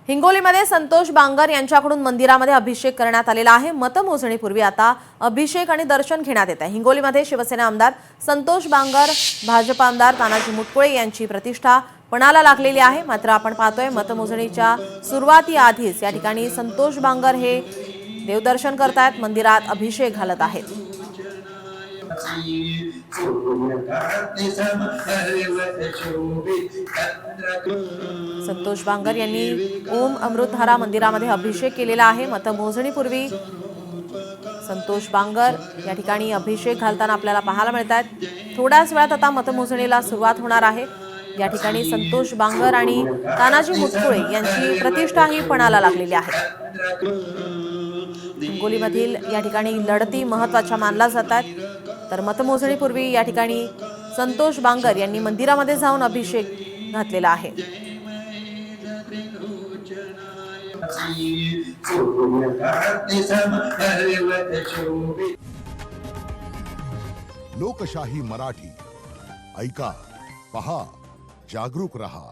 हिंगोलीमध्ये संतोष बांगर यांच्याकडून मंदिरामध्ये अभिषेक करण्यात आलेला आहे। मतमोजणीपूर्वी आता अभिषेक आणि दर्शन घेण्यात येत आहे। हिंगोलीमध्ये शिवसेना आमदार संतोष बांगर, भाजप आमदार तानाजी मुटकुळे यांची प्रतिष्ठा पणाला लागलेली आहे। मात्र आपण पाहतोय मतमोजणीच्या सुरुवातीआधीच या ठिकाणी संतोष बांगर हे देवदर्शन करतायत, मंदिरात अभिषेक घालत आहेत। संतोष बांगर यांनी ओम अमृतधारा मंदिरामध्ये अभिषेक केलेला आहे। मतमोजणीपूर्वी संतोष बांगर या ठिकाणी अभिषेक घालताना आपल्याला पाहायला मिळतात। थोड्याच वेळात आता मतमोजणीला सुरुवात होणार आहे। या ठिकाणी संतोष बांगर आणि तानाजी मुटकुळे यांची प्रतिष्ठा ही पणाला लागलेली आहे। हिंगोलीमधील या ठिकाणी लढती महत्त्वाच्या मानल्या जातात। तर मतमोजणीपूर्वी या ठिकाणी संतोष बांगर यांनी मंदिरामध्ये जाऊन अभिषेक घातलेला आहे। लोकशाही मराठी ऐका, पहा, जागरूक रहा।